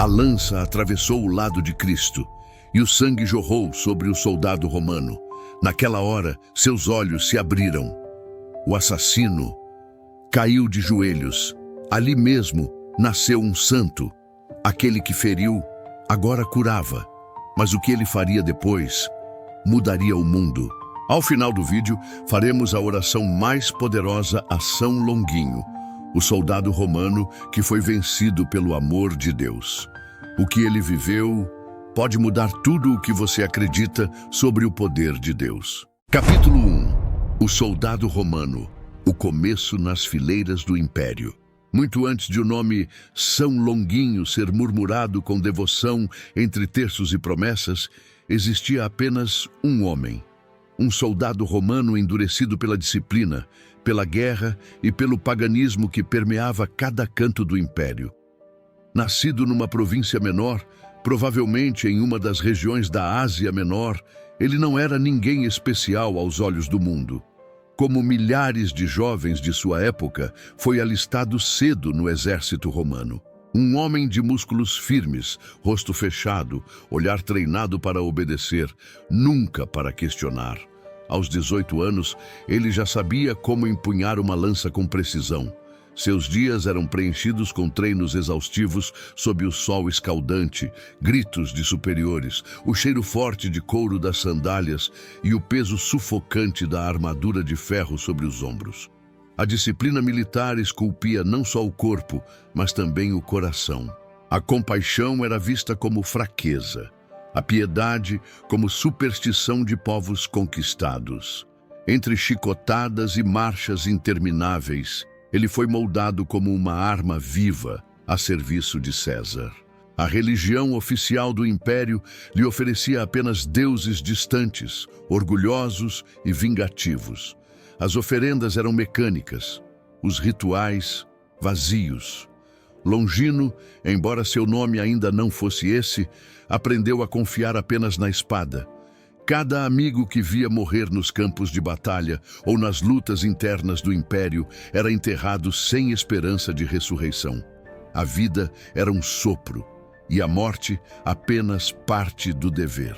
A lança atravessou o lado de Cristo e o sangue jorrou sobre o soldado romano. Naquela hora, seus olhos se abriram. O assassino caiu de joelhos. Ali mesmo nasceu um santo. Aquele que feriu, agora curava. Mas o que ele faria depois mudaria o mundo. Ao final do vídeo, faremos a oração mais poderosa a São Longuinho, o soldado romano que foi vencido pelo amor de Deus. O que ele viveu pode mudar tudo o que você acredita sobre o poder de Deus. Capítulo 1. O soldado romano, o começo nas fileiras do Império. Muito antes de o nome São Longuinho ser murmurado com devoção entre terços e promessas, existia apenas um homem. Um soldado romano endurecido pela disciplina, pela guerra e pelo paganismo que permeava cada canto do império. Nascido numa província menor, provavelmente em uma das regiões da Ásia Menor, ele não era ninguém especial aos olhos do mundo. Como milhares de jovens de sua época, foi alistado cedo no exército romano. Um homem de músculos firmes, rosto fechado, olhar treinado para obedecer, nunca para questionar. Aos 18 anos, ele já sabia como empunhar uma lança com precisão. Seus dias eram preenchidos com treinos exaustivos sob o sol escaldante, gritos de superiores, o cheiro forte de couro das sandálias e o peso sufocante da armadura de ferro sobre os ombros. A disciplina militar esculpia não só o corpo, mas também o coração. A compaixão era vista como fraqueza, a piedade como superstição de povos conquistados. Entre chicotadas e marchas intermináveis, ele foi moldado como uma arma viva a serviço de César. A religião oficial do império lhe oferecia apenas deuses distantes, orgulhosos e vingativos. As oferendas eram mecânicas, os rituais vazios. Longino, embora seu nome ainda não fosse esse, aprendeu a confiar apenas na espada. Cada amigo que via morrer nos campos de batalha ou nas lutas internas do império era enterrado sem esperança de ressurreição. A vida era um sopro e a morte apenas parte do dever.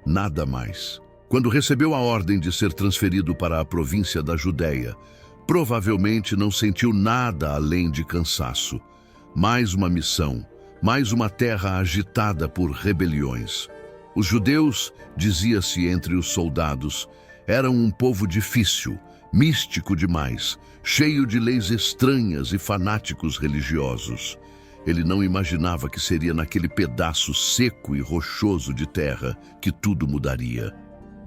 Nada mais. Quando recebeu a ordem de ser transferido para a província da Judéia, provavelmente não sentiu nada além de cansaço. Mais uma missão, mais uma terra agitada por rebeliões. Os judeus, dizia-se entre os soldados, eram um povo difícil, místico demais, cheio de leis estranhas e fanáticos religiosos. Ele não imaginava que seria naquele pedaço seco e rochoso de terra que tudo mudaria.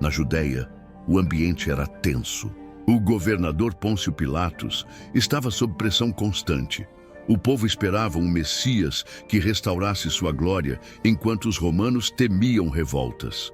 Na Judéia, o ambiente era tenso. O governador Pôncio Pilatos estava sob pressão constante. O povo esperava um Messias que restaurasse sua glória, enquanto os romanos temiam revoltas.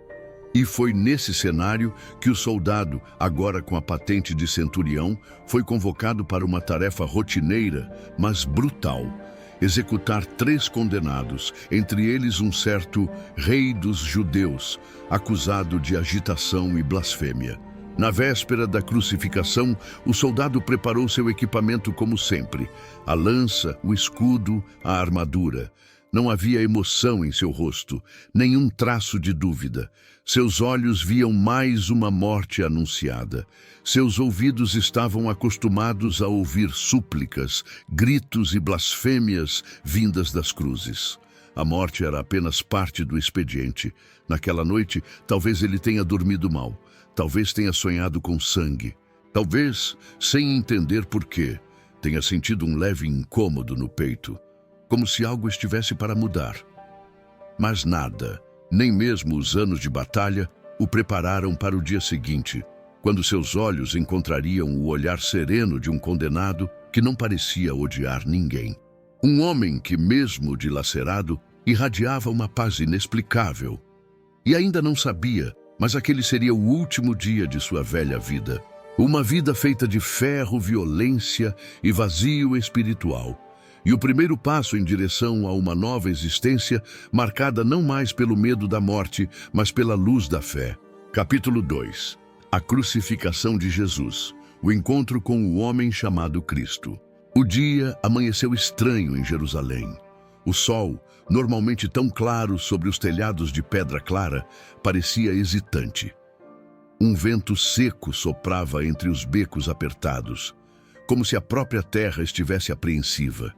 E foi nesse cenário que o soldado, agora com a patente de centurião, foi convocado para uma tarefa rotineira, mas brutal: executar 3 condenados, entre eles um certo rei dos judeus, acusado de agitação e blasfêmia. Na véspera da crucificação, o soldado preparou seu equipamento como sempre: a lança, o escudo, a armadura. Não havia emoção em seu rosto, nenhum traço de dúvida. Seus olhos viam mais uma morte anunciada. Seus ouvidos estavam acostumados a ouvir súplicas, gritos e blasfêmias vindas das cruzes. A morte era apenas parte do expediente. Naquela noite, talvez ele tenha dormido mal. Talvez tenha sonhado com sangue. Talvez, sem entender por quê, tenha sentido um leve incômodo no peito, como se algo estivesse para mudar. Mas nada, nem mesmo os anos de batalha, o prepararam para o dia seguinte, quando seus olhos encontrariam o olhar sereno de um condenado que não parecia odiar ninguém. Um homem que, mesmo dilacerado, irradiava uma paz inexplicável. E ainda não sabia, mas aquele seria o último dia de sua velha vida. Uma vida feita de ferro, violência e vazio espiritual. E o primeiro passo em direção a uma nova existência, marcada não mais pelo medo da morte, mas pela luz da fé. Capítulo 2. A crucificação de Jesus. O encontro com o homem chamado Cristo. O dia amanheceu estranho em Jerusalém. O sol, normalmente tão claro sobre os telhados de pedra clara, parecia hesitante. Um vento seco soprava entre os becos apertados, como se a própria terra estivesse apreensiva.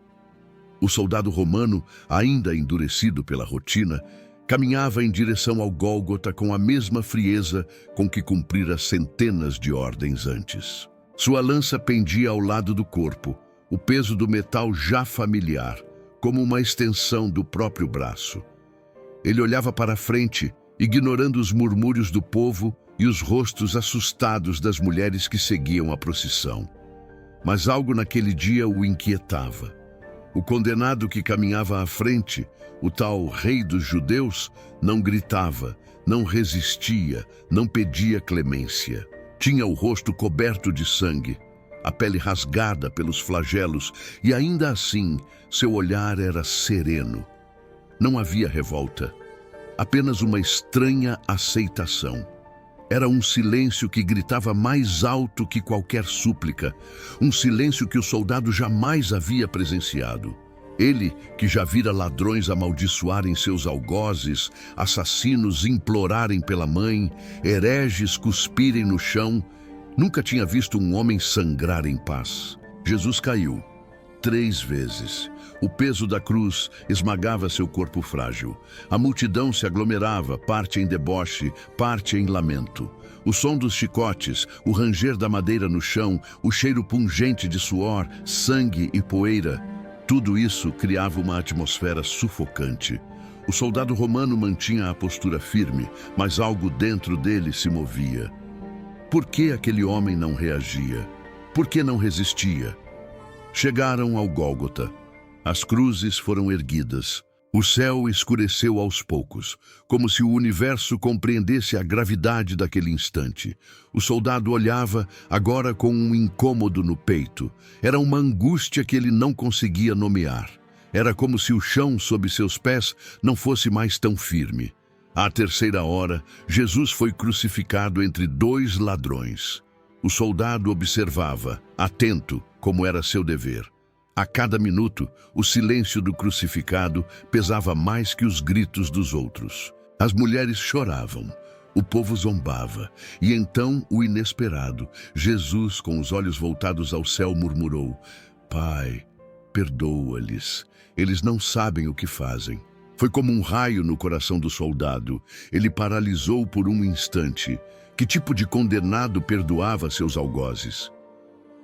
O soldado romano, ainda endurecido pela rotina, caminhava em direção ao Gólgota com a mesma frieza com que cumprira centenas de ordens antes. Sua lança pendia ao lado do corpo, o peso do metal já familiar, como uma extensão do próprio braço. Ele olhava para a frente, ignorando os murmúrios do povo e os rostos assustados das mulheres que seguiam a procissão. Mas algo naquele dia o inquietava. O condenado que caminhava à frente, o tal rei dos judeus, não gritava, não resistia, não pedia clemência. Tinha o rosto coberto de sangue, a pele rasgada pelos flagelos, e ainda assim seu olhar era sereno. Não havia revolta, apenas uma estranha aceitação. Era um silêncio que gritava mais alto que qualquer súplica, um silêncio que o soldado jamais havia presenciado. Ele, que já vira ladrões amaldiçoarem seus algozes, assassinos implorarem pela mãe, hereges cuspirem no chão, nunca tinha visto um homem sangrar em paz. Jesus caiu 3 vezes. O peso da cruz esmagava seu corpo frágil. A multidão se aglomerava, parte em deboche, parte em lamento. O som dos chicotes, o ranger da madeira no chão, o cheiro pungente de suor, sangue e poeira, tudo isso criava uma atmosfera sufocante. O soldado romano mantinha a postura firme, mas algo dentro dele se movia. Por que aquele homem não reagia? Por que não resistia? Chegaram ao Gólgota. As cruzes foram erguidas. O céu escureceu aos poucos, como se o universo compreendesse a gravidade daquele instante. O soldado olhava, agora com um incômodo no peito. Era uma angústia que ele não conseguia nomear. Era como se o chão sob seus pés não fosse mais tão firme. À 3ª hora, Jesus foi crucificado entre 2 ladrões. O soldado observava, atento, como era seu dever. A cada minuto, o silêncio do crucificado pesava mais que os gritos dos outros. As mulheres choravam, o povo zombava, e então o inesperado, Jesus, com os olhos voltados ao céu, murmurou: Pai, perdoa-lhes, eles não sabem o que fazem. Foi como um raio no coração do soldado. Ele paralisou por um instante. Que tipo de condenado perdoava seus algozes?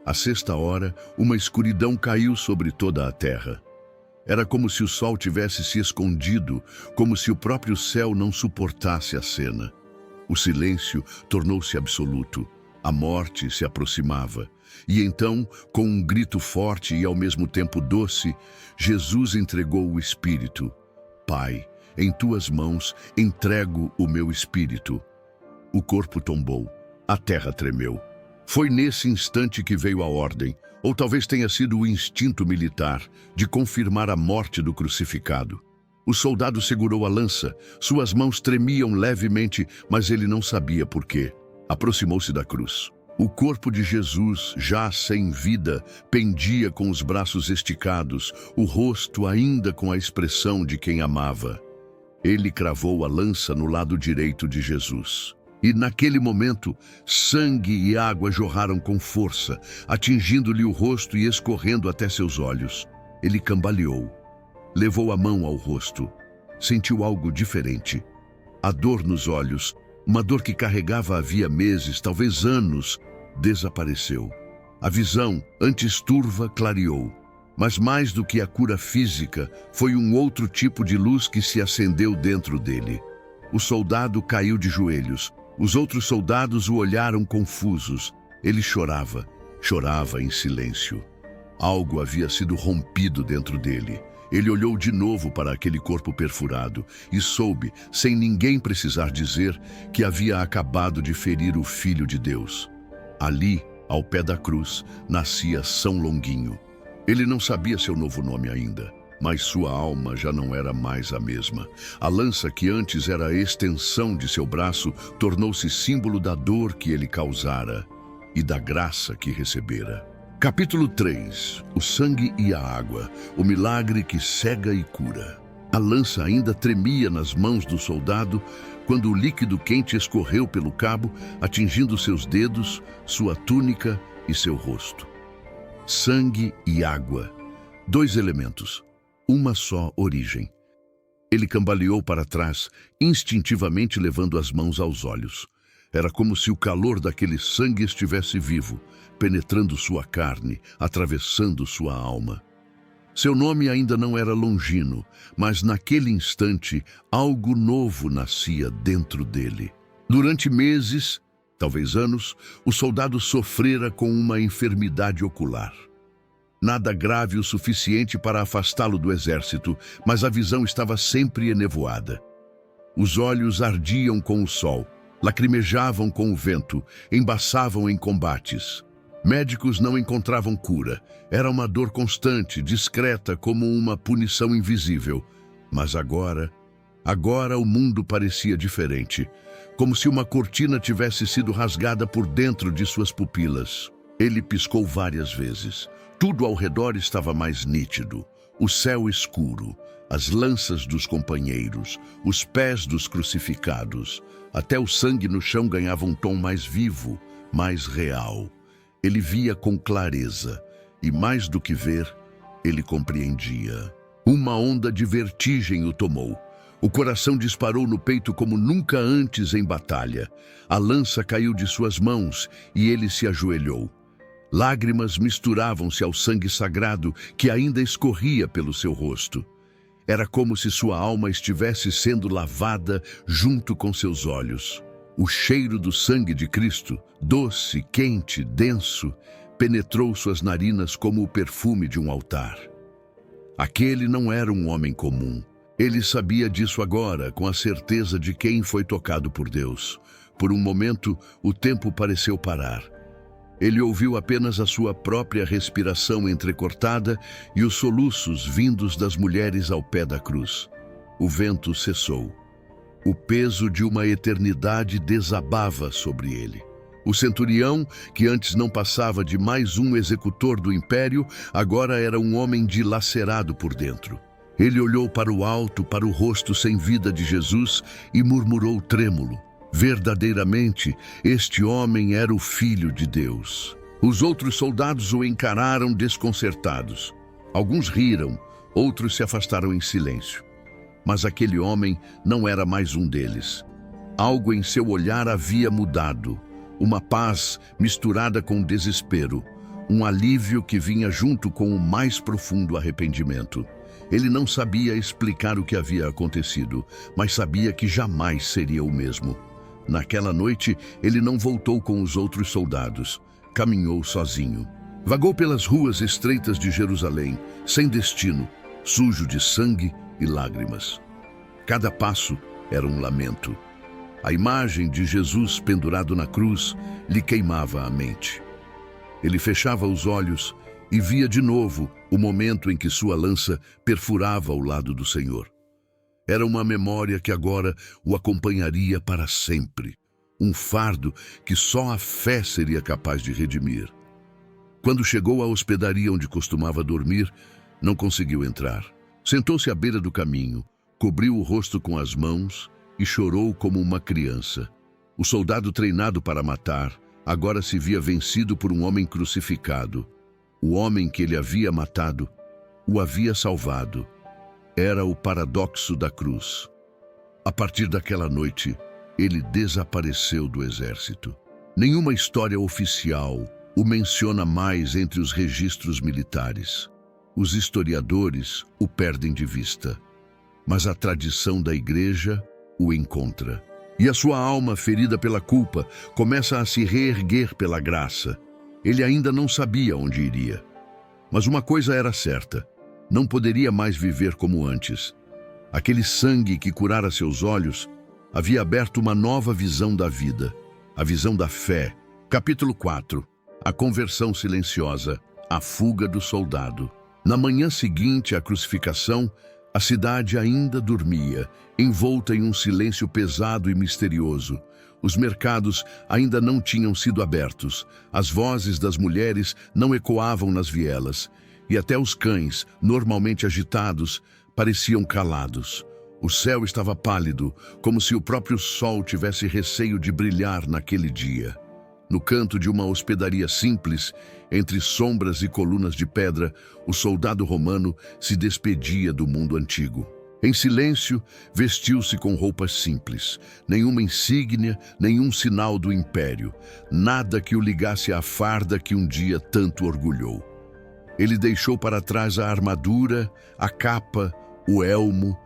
À 6ª hora, uma escuridão caiu sobre toda a terra. Era como se o sol tivesse se escondido, como se o próprio céu não suportasse a cena. O silêncio tornou-se absoluto. A morte se aproximava. E então, com um grito forte e ao mesmo tempo doce, Jesus entregou o Espírito. Pai, em tuas mãos entrego o meu espírito. O corpo tombou, a terra tremeu. Foi nesse instante que veio a ordem, ou talvez tenha sido o instinto militar, de confirmar a morte do crucificado. O soldado segurou a lança, suas mãos tremiam levemente, mas ele não sabia por quê. Aproximou-se da cruz. O corpo de Jesus, já sem vida, pendia com os braços esticados, o rosto ainda com a expressão de quem amava. Ele cravou a lança no lado direito de Jesus. E naquele momento, sangue e água jorraram com força, atingindo-lhe o rosto e escorrendo até seus olhos. Ele cambaleou, levou a mão ao rosto, sentiu algo diferente. A dor nos olhos, uma dor que carregava havia meses, talvez anos, desapareceu. A visão, antes turva, clareou. Mas mais do que a cura física, foi um outro tipo de luz que se acendeu dentro dele. O soldado caiu de joelhos. Os outros soldados o olharam confusos. Ele chorava, chorava em silêncio. Algo havia sido rompido dentro dele. Ele olhou de novo para aquele corpo perfurado e soube, sem ninguém precisar dizer, que havia acabado de ferir o Filho de Deus. Ali, ao pé da cruz, nascia São Longuinho. Ele não sabia seu novo nome ainda, mas sua alma já não era mais a mesma. A lança que antes era a extensão de seu braço tornou-se símbolo da dor que ele causara e da graça que recebera. Capítulo 3. O sangue e a água, o milagre que cega e cura. A lança ainda tremia nas mãos do soldado quando o líquido quente escorreu pelo cabo, atingindo seus dedos, sua túnica e seu rosto. Sangue e água, dois elementos, uma só origem. Ele cambaleou para trás, instintivamente levando as mãos aos olhos. Era como se o calor daquele sangue estivesse vivo, penetrando sua carne, atravessando sua alma. Seu nome ainda não era Longino, mas naquele instante algo novo nascia dentro dele. Durante meses, talvez anos, o soldado sofrera com uma enfermidade ocular. Nada grave o suficiente para afastá-lo do exército, mas a visão estava sempre enevoada. Os olhos ardiam com o sol, lacrimejavam com o vento, embaçavam em combates. Médicos não encontravam cura. Era uma dor constante, discreta como uma punição invisível. Mas agora o mundo parecia diferente, como se uma cortina tivesse sido rasgada por dentro de suas pupilas. Ele piscou várias vezes. Tudo ao redor estava mais nítido. O céu escuro, as lanças dos companheiros, os pés dos crucificados. Até o sangue no chão ganhava um tom mais vivo, mais real. Ele via com clareza, e mais do que ver, ele compreendia. Uma onda de vertigem o tomou. O coração disparou no peito como nunca antes em batalha. A lança caiu de suas mãos e ele se ajoelhou. Lágrimas misturavam-se ao sangue sagrado que ainda escorria pelo seu rosto. Era como se sua alma estivesse sendo lavada junto com seus olhos. O cheiro do sangue de Cristo, doce, quente, denso, penetrou suas narinas como o perfume de um altar. Aquele não era um homem comum. Ele sabia disso agora, com a certeza de quem foi tocado por Deus. Por um momento, o tempo pareceu parar. Ele ouviu apenas a sua própria respiração entrecortada e os soluços vindos das mulheres ao pé da cruz. O vento cessou. O peso de uma eternidade desabava sobre ele. O centurião, que antes não passava de mais um executor do império, agora era um homem dilacerado por dentro. Ele olhou para o alto, para o rosto sem vida de Jesus e murmurou trêmulo: verdadeiramente, este homem era o Filho de Deus. Os outros soldados o encararam desconcertados. Alguns riram, outros se afastaram em silêncio. Mas aquele homem não era mais um deles. Algo em seu olhar havia mudado. Uma paz misturada com desespero. Um alívio que vinha junto com o mais profundo arrependimento. Ele não sabia explicar o que havia acontecido, mas sabia que jamais seria o mesmo. Naquela noite, ele não voltou com os outros soldados. Caminhou sozinho. Vagou pelas ruas estreitas de Jerusalém, sem destino, sujo de sangue e lágrimas. Cada passo era um lamento. A imagem de Jesus pendurado na cruz lhe queimava a mente. Ele fechava os olhos e via de novo o momento em que sua lança perfurava o lado do Senhor. Era uma memória que agora o acompanharia para sempre. Um fardo que só a fé seria capaz de redimir. Quando chegou à hospedaria onde costumava dormir, não conseguiu entrar. Sentou-se à beira do caminho, cobriu o rosto com as mãos e chorou como uma criança. O soldado treinado para matar agora se via vencido por um homem crucificado. O homem que ele havia matado o havia salvado. Era o paradoxo da cruz. A partir daquela noite, ele desapareceu do exército. Nenhuma história oficial o menciona mais entre os registros militares. Os historiadores o perdem de vista, mas a tradição da igreja o encontra. E a sua alma, ferida pela culpa, começa a se reerguer pela graça. Ele ainda não sabia onde iria. Mas uma coisa era certa: não poderia mais viver como antes. Aquele sangue que curara seus olhos havia aberto uma nova visão da vida, a visão da fé. Capítulo 4. A conversão silenciosa, a fuga do soldado. Na manhã seguinte à crucificação, A cidade ainda dormia, envolta em um silêncio pesado e misterioso. Os mercados ainda não tinham sido abertos, as vozes das mulheres não ecoavam nas vielas, e até os cães, normalmente agitados, pareciam calados. O céu estava pálido, como se o próprio sol tivesse receio de brilhar naquele dia. No canto de uma hospedaria simples, entre sombras e colunas de pedra, o soldado romano se despedia do mundo antigo. Em silêncio, vestiu-se com roupas simples, nenhuma insígnia, nenhum sinal do império, nada que o ligasse à farda que um dia tanto orgulhou. Ele deixou para trás a armadura, a capa, o elmo,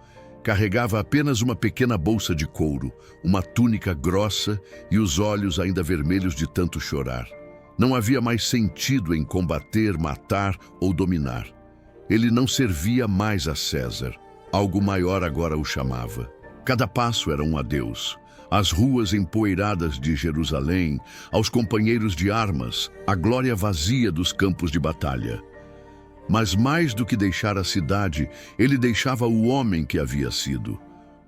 carregava apenas uma pequena bolsa de couro, uma túnica grossa e os olhos ainda vermelhos de tanto chorar. Não havia mais sentido em combater, matar ou dominar. Ele não servia mais a César. Algo maior agora o chamava. Cada passo era um adeus. Às ruas empoeiradas de Jerusalém, aos companheiros de armas, à glória vazia dos campos de batalha. Mas mais do que deixar a cidade, ele deixava o homem que havia sido.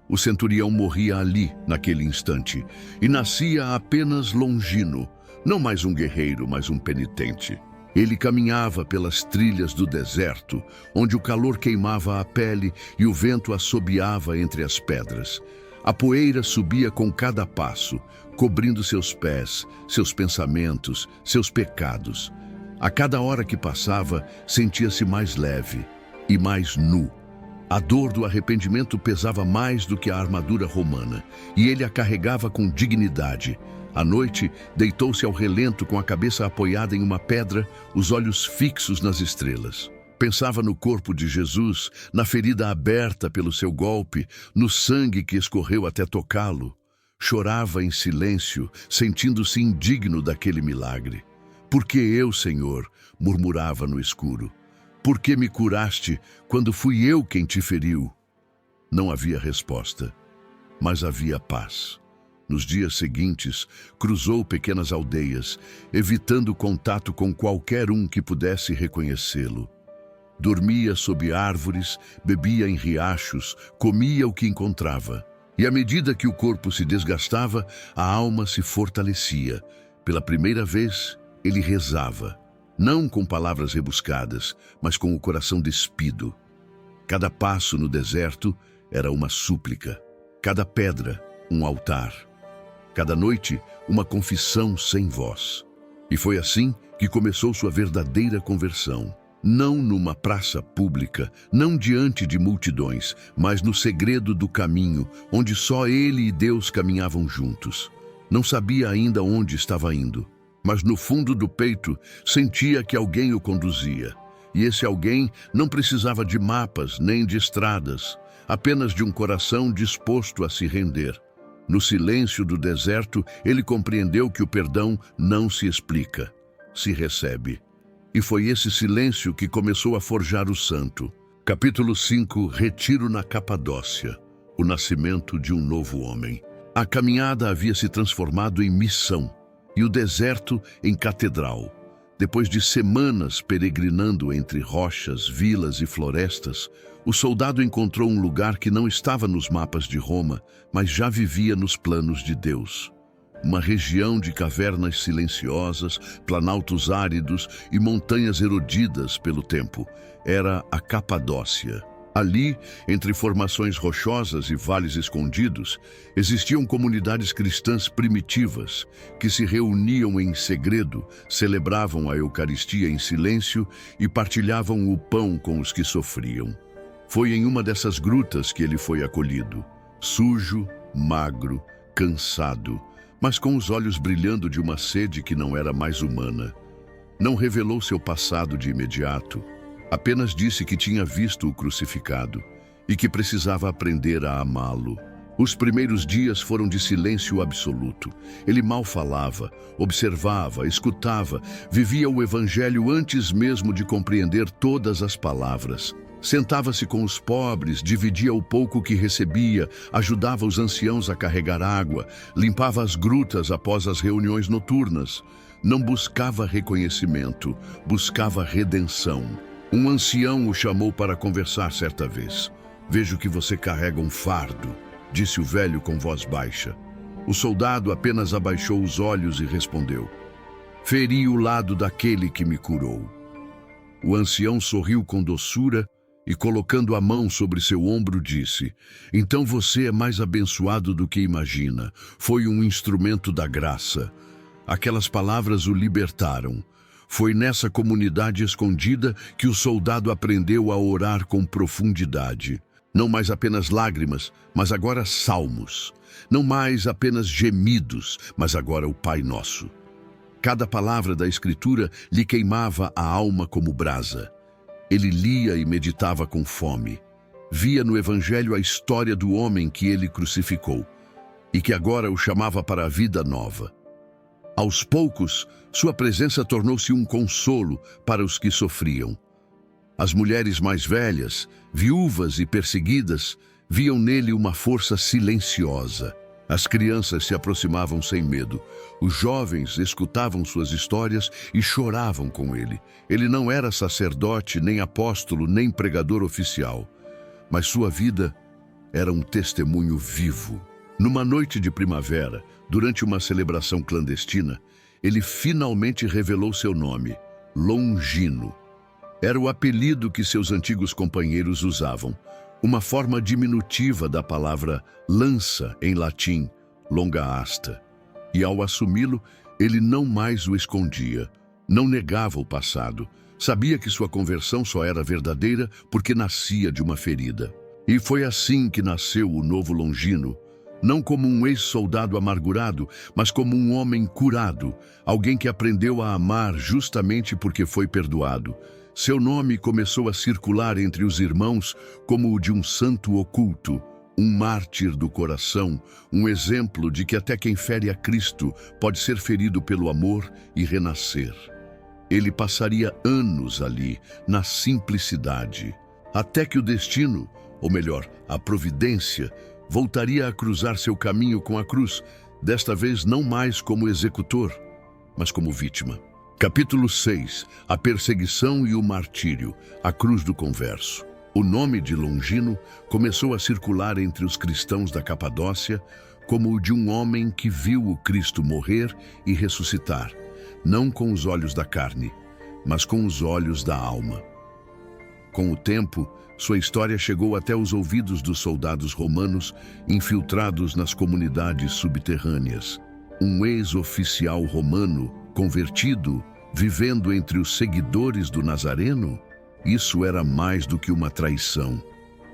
O centurião morria ali, naquele instante, e nascia apenas Longino, não mais um guerreiro, mas um penitente. Ele caminhava pelas trilhas do deserto, onde o calor queimava a pele e o vento assobiava entre as pedras. A poeira subia com cada passo, cobrindo seus pés, seus pensamentos, seus pecados. A cada hora que passava, sentia-se mais leve e mais nu. A dor do arrependimento pesava mais do que a armadura romana, e ele a carregava com dignidade. À noite, deitou-se ao relento com a cabeça apoiada em uma pedra, os olhos fixos nas estrelas. Pensava no corpo de Jesus, na ferida aberta pelo seu golpe, no sangue que escorreu até tocá-lo. Chorava em silêncio, sentindo-se indigno daquele milagre. "Por que eu, Senhor?", murmurava no escuro. "Por que me curaste quando fui eu quem te feriu?" Não havia resposta, mas havia paz. Nos dias seguintes, cruzou pequenas aldeias, evitando contato com qualquer um que pudesse reconhecê-lo. Dormia sob árvores, bebia em riachos, comia o que encontrava. E à medida que o corpo se desgastava, a alma se fortalecia. Pela primeira vez, ele rezava, não com palavras rebuscadas, mas com o coração despido. Cada passo no deserto era uma súplica, cada pedra um altar. Cada noite, uma confissão sem voz. E foi assim que começou sua verdadeira conversão. Não numa praça pública, não diante de multidões, mas no segredo do caminho, onde só ele e Deus caminhavam juntos. Não sabia ainda onde estava indo, mas no fundo do peito sentia que alguém o conduzia. E esse alguém não precisava de mapas nem de estradas, apenas de um coração disposto a se render. No silêncio do deserto, ele compreendeu que o perdão não se explica, se recebe. E foi esse silêncio que começou a forjar o santo. Capítulo 5, Retiro na Capadócia, o nascimento de um novo homem. A caminhada havia se transformado em missão, e o deserto em catedral. Depois de semanas peregrinando entre rochas, vilas e florestas, o soldado encontrou um lugar que não estava nos mapas de Roma, mas já vivia nos planos de Deus. Uma região de cavernas silenciosas, planaltos áridos e montanhas erodidas pelo tempo. Era a Capadócia. Ali, entre formações rochosas e vales escondidos, existiam comunidades cristãs primitivas que se reuniam em segredo, celebravam a Eucaristia em silêncio e partilhavam o pão com os que sofriam. Foi em uma dessas grutas que ele foi acolhido, sujo, magro, cansado, mas com os olhos brilhando de uma sede que não era mais humana. Não revelou seu passado de imediato. Apenas disse que tinha visto o crucificado e que precisava aprender a amá-lo. Os primeiros dias foram de silêncio absoluto. Ele mal falava, observava, escutava, vivia o evangelho antes mesmo de compreender todas as palavras. Sentava-se com os pobres, dividia o pouco que recebia, ajudava os anciãos a carregar água, limpava as grutas após as reuniões noturnas. Não buscava reconhecimento, buscava redenção. Um ancião o chamou para conversar certa vez. Vejo que você carrega um fardo, disse o velho com voz baixa. O soldado apenas abaixou os olhos e respondeu: feri o lado daquele que me curou. O ancião sorriu com doçura e, colocando a mão sobre seu ombro, disse: então você é mais abençoado do que imagina. Foi um instrumento da graça. Aquelas palavras o libertaram. Foi nessa comunidade escondida que o soldado aprendeu a orar com profundidade. Não mais apenas lágrimas, mas agora salmos. Não mais apenas gemidos, mas agora o Pai Nosso. Cada palavra da Escritura lhe queimava a alma como brasa. Ele lia e meditava com fome. Via no Evangelho a história do homem que ele crucificou e que agora o chamava para a vida nova. Aos poucos, sua presença tornou-se um consolo para os que sofriam. As mulheres mais velhas, viúvas e perseguidas, viam nele uma força silenciosa. As crianças se aproximavam sem medo. Os jovens escutavam suas histórias e choravam com ele. Ele não era sacerdote, nem apóstolo, nem pregador oficial, mas sua vida era um testemunho vivo. Numa noite de primavera, durante uma celebração clandestina, ele finalmente revelou seu nome, Longino. Era o apelido que seus antigos companheiros usavam, uma forma diminutiva da palavra lança em latim, longa asta. E ao assumi-lo, ele não mais o escondia, não negava o passado, sabia que sua conversão só era verdadeira porque nascia de uma ferida. E foi assim que nasceu o novo Longino, não como um ex-soldado amargurado, mas como um homem curado, alguém que aprendeu a amar justamente porque foi perdoado. Seu nome começou a circular entre os irmãos como o de um santo oculto, um mártir do coração, um exemplo de que até quem fere a Cristo pode ser ferido pelo amor e renascer. Ele passaria anos ali, na simplicidade, até que o destino, ou melhor, a providência, voltaria a cruzar seu caminho com a cruz, desta vez não mais como executor, mas como vítima. Capítulo 6. A perseguição e o martírio, a cruz do converso. O nome de Longino começou a circular entre os cristãos da Capadócia como o de um homem que viu o Cristo morrer e ressuscitar, não com os olhos da carne, mas com os olhos da alma. Com o tempo, sua história chegou até os ouvidos dos soldados romanos infiltrados nas comunidades subterrâneas. Um ex-oficial romano convertido, vivendo entre os seguidores do Nazareno? Isso era mais do que uma traição.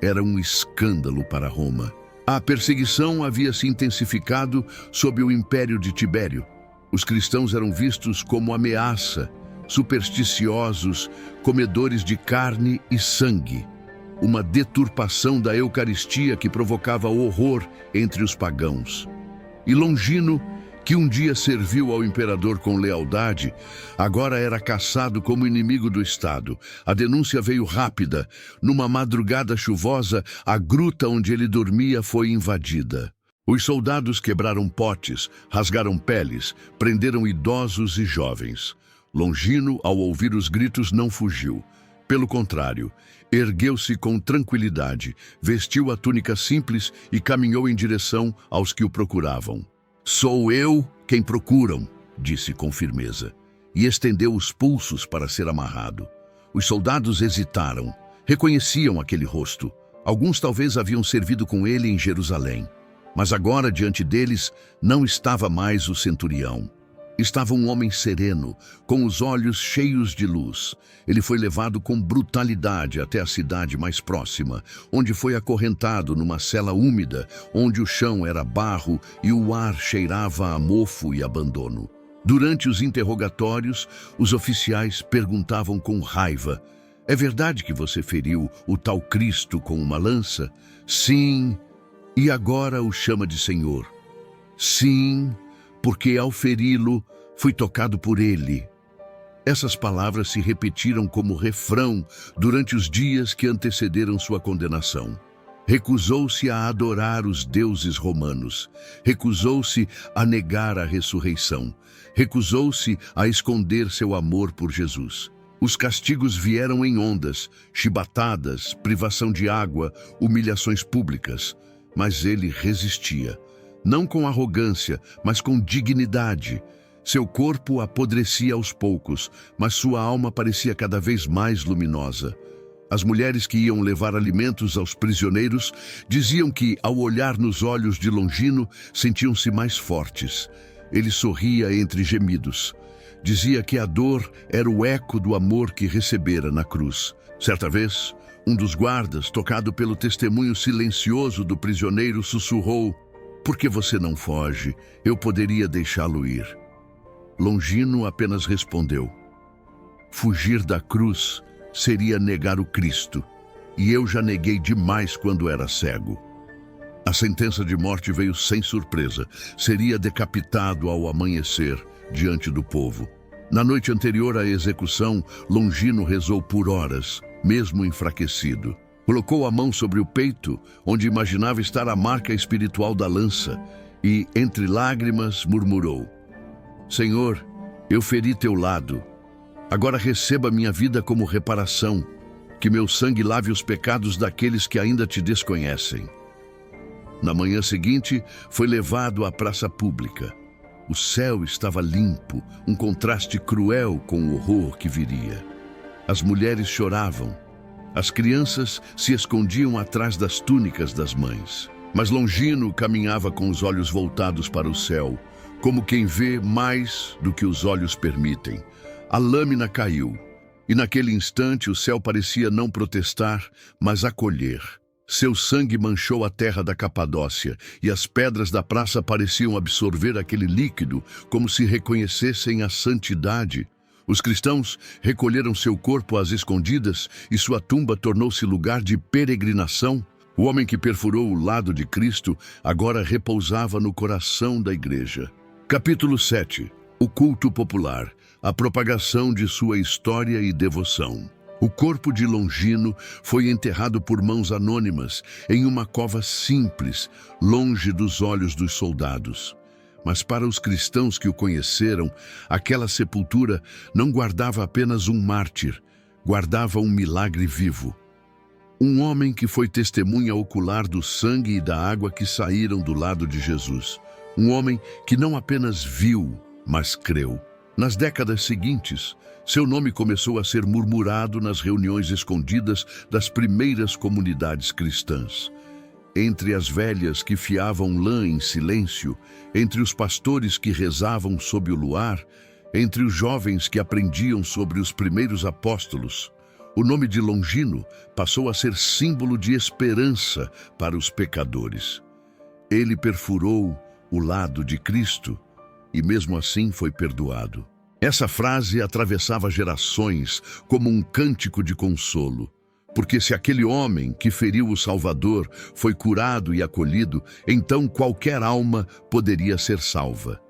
Era um escândalo para Roma. A perseguição havia se intensificado sob o império de Tibério. Os cristãos eram vistos como ameaça, supersticiosos, comedores de carne e sangue. Uma deturpação da Eucaristia que provocava horror entre os pagãos. E Longino, que um dia serviu ao imperador com lealdade, agora era caçado como inimigo do Estado. A denúncia veio rápida. Numa madrugada chuvosa, a gruta onde ele dormia foi invadida. Os soldados quebraram potes, rasgaram peles, prenderam idosos e jovens. Longino, ao ouvir os gritos, não fugiu. Pelo contrário, ergueu-se com tranquilidade, vestiu a túnica simples e caminhou em direção aos que o procuravam. Sou eu quem procuram, disse com firmeza, e estendeu os pulsos para ser amarrado. Os soldados hesitaram, reconheciam aquele rosto. Alguns talvez haviam servido com ele em Jerusalém. Mas agora, diante deles, não estava mais o centurião. Estava um homem sereno, com os olhos cheios de luz. Ele foi levado com brutalidade até a cidade mais próxima, onde foi acorrentado numa cela úmida, onde o chão era barro e o ar cheirava a mofo e abandono. Durante os interrogatórios, os oficiais perguntavam com raiva: "É verdade que você feriu o tal Cristo com uma lança?" "Sim." "E agora o chama de Senhor?" "Sim, porque ao feri-lo, fui tocado por ele." Essas palavras se repetiram como refrão durante os dias que antecederam sua condenação. Recusou-se a adorar os deuses romanos. Recusou-se a negar a ressurreição. Recusou-se a esconder seu amor por Jesus. Os castigos vieram em ondas, chibatadas, privação de água, humilhações públicas. Mas ele resistia, não com arrogância, mas com dignidade. Seu corpo apodrecia aos poucos, mas sua alma parecia cada vez mais luminosa. As mulheres que iam levar alimentos aos prisioneiros diziam que, ao olhar nos olhos de Longino, sentiam-se mais fortes. Ele sorria entre gemidos. Dizia que a dor era o eco do amor que recebera na cruz. Certa vez, um dos guardas, tocado pelo testemunho silencioso do prisioneiro, sussurrou: "Por que você não foge? Eu poderia deixá-lo ir." Longino apenas respondeu: "Fugir da cruz seria negar o Cristo, e eu já neguei demais quando era cego." A sentença de morte veio sem surpresa. Seria decapitado ao amanhecer, diante do povo. Na noite anterior à execução, Longino rezou por horas, mesmo enfraquecido. Colocou a mão sobre o peito, onde imaginava estar a marca espiritual da lança, e, entre lágrimas, murmurou: "Senhor, eu feri teu lado. Agora receba minha vida como reparação, que meu sangue lave os pecados daqueles que ainda te desconhecem." Na manhã seguinte, foi levado à praça pública. O céu estava limpo, um contraste cruel com o horror que viria. As mulheres choravam. As crianças se escondiam atrás das túnicas das mães. Mas Longino caminhava com os olhos voltados para o céu, como quem vê mais do que os olhos permitem. A lâmina caiu, e naquele instante o céu parecia não protestar, mas acolher. Seu sangue manchou a terra da Capadócia, e as pedras da praça pareciam absorver aquele líquido, como se reconhecessem a santidade. Os cristãos recolheram seu corpo às escondidas, e sua tumba tornou-se lugar de peregrinação. O homem que perfurou o lado de Cristo agora repousava no coração da igreja. Capítulo 7. O culto popular, a propagação de sua história e devoção. O corpo de Longino foi enterrado por mãos anônimas em uma cova simples, longe dos olhos dos soldados. Mas para os cristãos que o conheceram, aquela sepultura não guardava apenas um mártir, guardava um milagre vivo. Um homem que foi testemunha ocular do sangue e da água que saíram do lado de Jesus. Um homem que não apenas viu, mas creu. Nas décadas seguintes, seu nome começou a ser murmurado nas reuniões escondidas das primeiras comunidades cristãs. Entre as velhas que fiavam lã em silêncio, entre os pastores que rezavam sob o luar, entre os jovens que aprendiam sobre os primeiros apóstolos, o nome de Longino passou a ser símbolo de esperança para os pecadores. Ele perfurou o lado de Cristo e mesmo assim foi perdoado. Essa frase atravessava gerações como um cântico de consolo, porque se aquele homem que feriu o Salvador foi curado e acolhido, então qualquer alma poderia ser salva.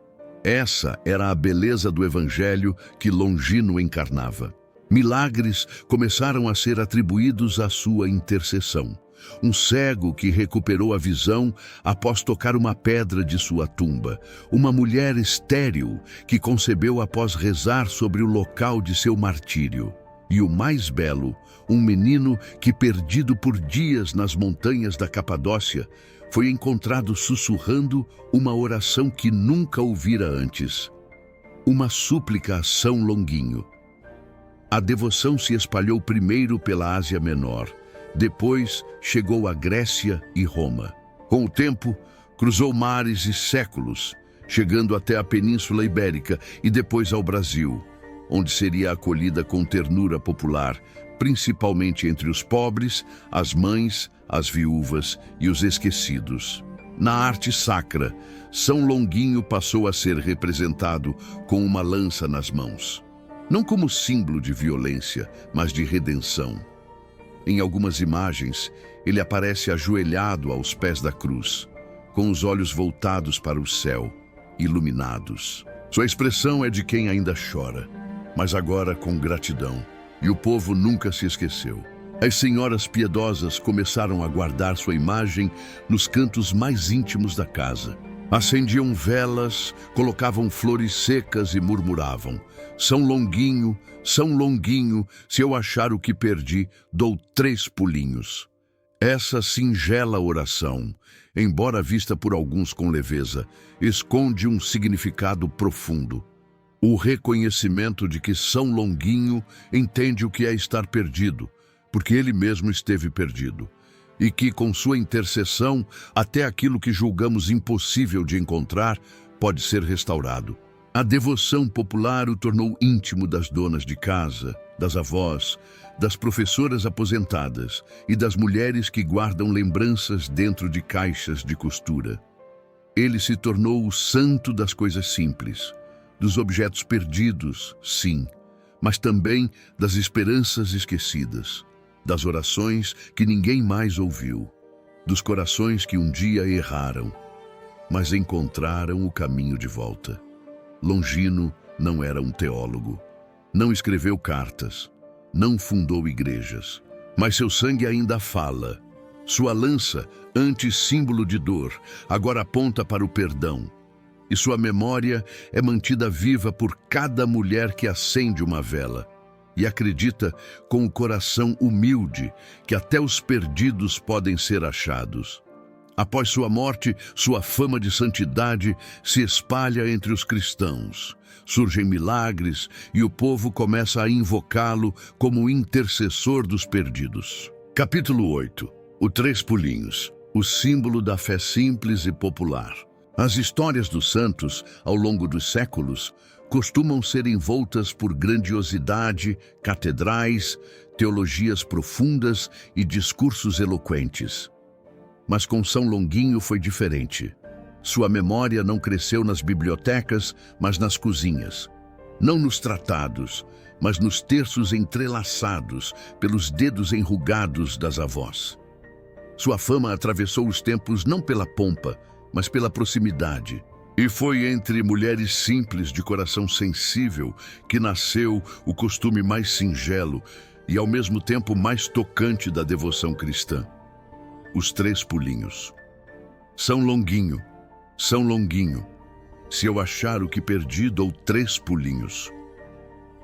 Essa era a beleza do Evangelho que Longino encarnava. Milagres começaram a ser atribuídos à sua intercessão. Um cego que recuperou a visão após tocar uma pedra de sua tumba. Uma mulher estéril que concebeu após rezar sobre o local de seu martírio. E o mais belo, um menino que, perdido por dias nas montanhas da Capadócia, foi encontrado sussurrando uma oração que nunca ouvira antes. Uma súplica a São Longuinho. A devoção se espalhou primeiro pela Ásia Menor. Depois chegou à Grécia e Roma. Com o tempo, cruzou mares e séculos, chegando até a Península Ibérica e depois ao Brasil, onde seria acolhida com ternura popular, principalmente entre os pobres, as mães, as viúvas e os esquecidos. Na arte sacra, São Longuinho passou a ser representado com uma lança nas mãos. Não como símbolo de violência, mas de redenção. Em algumas imagens, ele aparece ajoelhado aos pés da cruz, com os olhos voltados para o céu, iluminados. Sua expressão é de quem ainda chora, mas agora com gratidão, e o povo nunca se esqueceu. As senhoras piedosas começaram a guardar sua imagem nos cantos mais íntimos da casa. Acendiam velas, colocavam flores secas e murmuravam: São Longuinho, se eu achar o que perdi, dou 3 pulinhos. Essa singela oração, embora vista por alguns com leveza, esconde um significado profundo. O reconhecimento de que São Longuinho entende o que é estar perdido, porque ele mesmo esteve perdido, e que, com sua intercessão, até aquilo que julgamos impossível de encontrar pode ser restaurado. A devoção popular o tornou íntimo das donas de casa, das avós, das professoras aposentadas e das mulheres que guardam lembranças dentro de caixas de costura. Ele se tornou o santo das coisas simples, dos objetos perdidos, sim, mas também das esperanças esquecidas, das orações que ninguém mais ouviu, dos corações que um dia erraram, mas encontraram o caminho de volta. Longino não era um teólogo, não escreveu cartas, não fundou igrejas, mas seu sangue ainda fala. Sua lança, antes símbolo de dor, agora aponta para o perdão, e sua memória é mantida viva por cada mulher que acende uma vela e acredita com o coração humilde que até os perdidos podem ser achados. Após sua morte, sua fama de santidade se espalha entre os cristãos. Surgem milagres e o povo começa a invocá-lo como intercessor dos perdidos. Capítulo 8. O 3 pulinhos, o símbolo da fé simples e popular. As histórias dos santos, ao longo dos séculos, costumam ser envoltas por grandiosidade, catedrais, teologias profundas e discursos eloquentes. Mas com São Longuinho foi diferente. Sua memória não cresceu nas bibliotecas, mas nas cozinhas. Não nos tratados, mas nos terços entrelaçados pelos dedos enrugados das avós. Sua fama atravessou os tempos não pela pompa, mas pela proximidade. E foi entre mulheres simples de coração sensível que nasceu o costume mais singelo e ao mesmo tempo mais tocante da devoção cristã. Os 3 pulinhos. São Longuinho, se eu achar o que perdi, dou 3 pulinhos.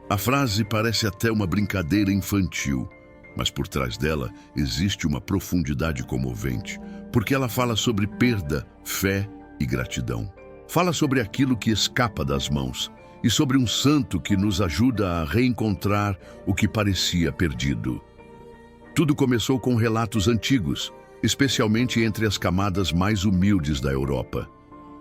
A frase parece até uma brincadeira infantil, mas por trás dela existe uma profundidade comovente, porque ela fala sobre perda, fé e gratidão. Fala sobre aquilo que escapa das mãos e sobre um santo que nos ajuda a reencontrar o que parecia perdido. Tudo começou com relatos antigos, especialmente entre as camadas mais humildes da Europa.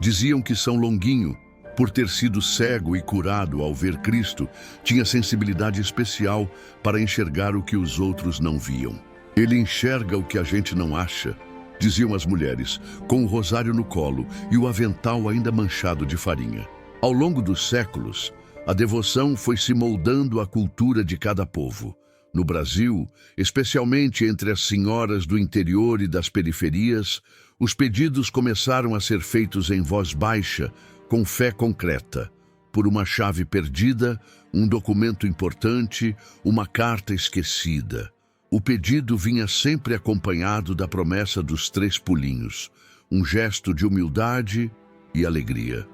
Diziam que São Longuinho, por ter sido cego e curado ao ver Cristo, tinha sensibilidade especial para enxergar o que os outros não viam. Ele enxerga o que a gente não acha, diziam as mulheres, com o rosário no colo e o avental ainda manchado de farinha. Ao longo dos séculos, a devoção foi se moldando à cultura de cada povo. No Brasil, especialmente entre as senhoras do interior e das periferias, os pedidos começaram a ser feitos em voz baixa, com fé concreta, por uma chave perdida, um documento importante, uma carta esquecida. O pedido vinha sempre acompanhado da promessa dos 3 pulinhos, um gesto de humildade e alegria.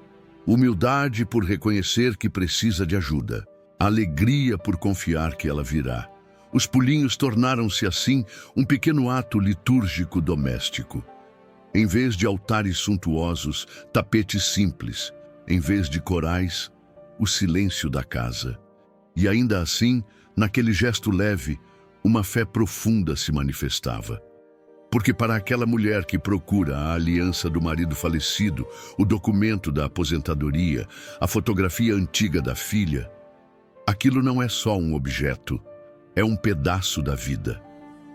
Humildade por reconhecer que precisa de ajuda, alegria por confiar que ela virá. Os pulinhos tornaram-se assim um pequeno ato litúrgico doméstico. Em vez de altares suntuosos, tapetes simples. Em vez de corais, o silêncio da casa. E ainda assim, naquele gesto leve, uma fé profunda se manifestava. Porque para aquela mulher que procura a aliança do marido falecido, o documento da aposentadoria, a fotografia antiga da filha, aquilo não é só um objeto, é um pedaço da vida,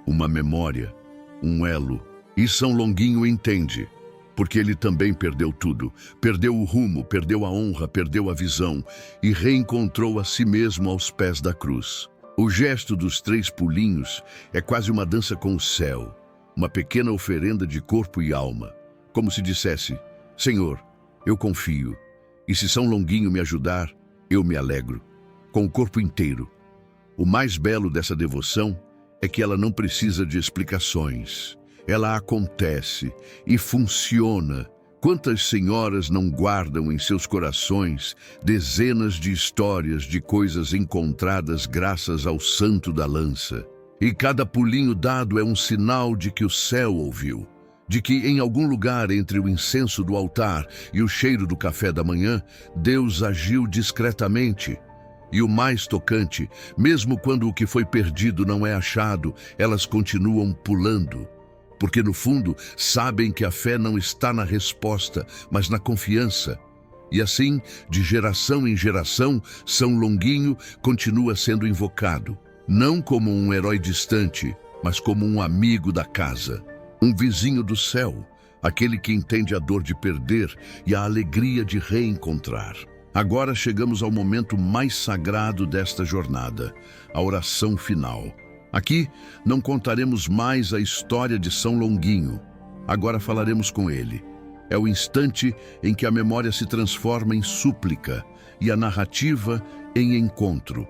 uma memória, um elo. E São Longuinho entende, porque ele também perdeu tudo. Perdeu o rumo, perdeu a honra, perdeu a visão e reencontrou a si mesmo aos pés da cruz. O gesto dos 3 pulinhos é quase uma dança com o céu, uma pequena oferenda de corpo e alma, como se dissesse: Senhor, eu confio, e se São Longuinho me ajudar, eu me alegro, com o corpo inteiro. O mais belo dessa devoção é que ela não precisa de explicações. Ela acontece e funciona Quantas senhoras não guardam em seus corações dezenas de histórias de coisas encontradas graças ao santo da lança? E cada pulinho dado é um sinal de que o céu ouviu, de que em algum lugar entre o incenso do altar e o cheiro do café da manhã, Deus agiu discretamente. E o mais tocante, mesmo quando o que foi perdido não é achado, elas continuam pulando. Porque no fundo sabem que a fé não está na resposta, mas na confiança. E assim, de geração em geração, São Longuinho continua sendo invocado, não como um herói distante, mas como um amigo da casa, um vizinho do céu, aquele que entende a dor de perder e a alegria de reencontrar. Agora chegamos ao momento mais sagrado desta jornada, a oração final. Aqui não contaremos mais a história de São Longuinho. Agora falaremos com ele. É o instante em que a memória se transforma em súplica e a narrativa em encontro.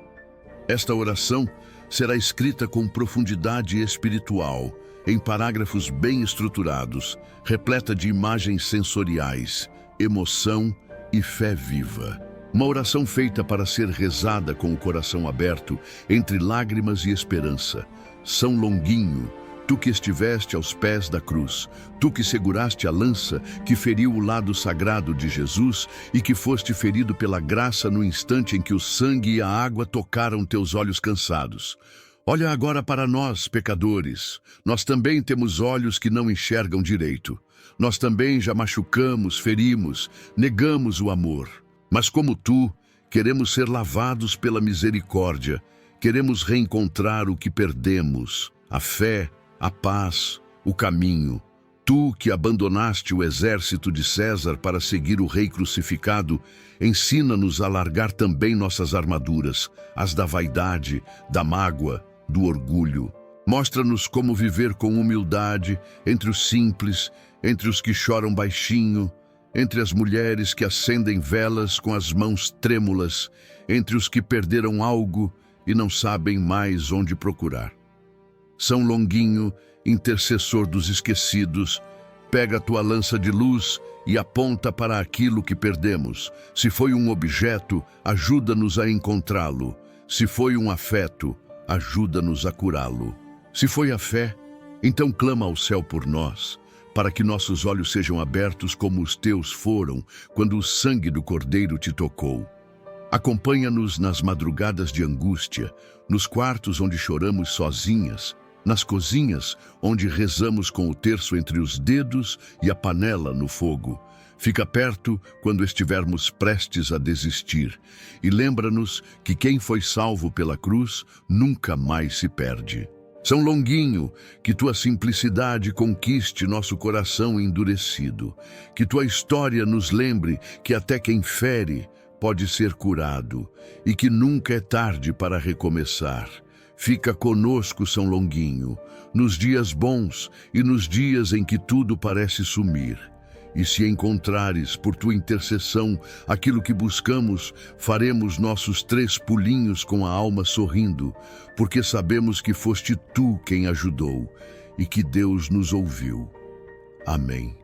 Esta oração será escrita com profundidade espiritual, em parágrafos bem estruturados, repleta de imagens sensoriais, emoção e fé viva. Uma oração feita para ser rezada com o coração aberto, entre lágrimas e esperança. São Longuinho, tu que estiveste aos pés da cruz, tu que seguraste a lança que feriu o lado sagrado de Jesus e que foste ferido pela graça no instante em que o sangue e a água tocaram teus olhos cansados. Olha agora para nós, pecadores. Nós também temos olhos que não enxergam direito. Nós também já machucamos, ferimos, negamos o amor. Mas como tu, queremos ser lavados pela misericórdia, queremos reencontrar o que perdemos, a fé, a paz, o caminho. Tu que abandonaste o exército de César para seguir o rei crucificado, ensina-nos a largar também nossas armaduras, as da vaidade, da mágoa, do orgulho. Mostra-nos como viver com humildade entre os simples, entre os que choram baixinho, entre as mulheres que acendem velas com as mãos trêmulas, entre os que perderam algo e não sabem mais onde procurar. São Longuinho, intercessor dos esquecidos, pega a tua lança de luz e aponta para aquilo que perdemos. Se foi um objeto, ajuda-nos a encontrá-lo. Se foi um afeto, ajuda-nos a curá-lo. Se foi a fé, então clama ao céu por nós, para que nossos olhos sejam abertos como os teus foram quando o sangue do Cordeiro te tocou. Acompanha-nos nas madrugadas de angústia, nos quartos onde choramos sozinhas, nas cozinhas onde rezamos com o terço entre os dedos e a panela no fogo. Fica perto quando estivermos prestes a desistir e lembra-nos que quem foi salvo pela cruz nunca mais se perde. São Longuinho, que tua simplicidade conquiste nosso coração endurecido, que tua história nos lembre que até quem fere pode ser curado e que nunca é tarde para recomeçar. Fica conosco, São Longuinho, nos dias bons e nos dias em que tudo parece sumir. E se encontrares, por tua intercessão, aquilo que buscamos, faremos nossos 3 pulinhos com a alma sorrindo, porque sabemos que foste tu quem ajudou e que Deus nos ouviu. Amém.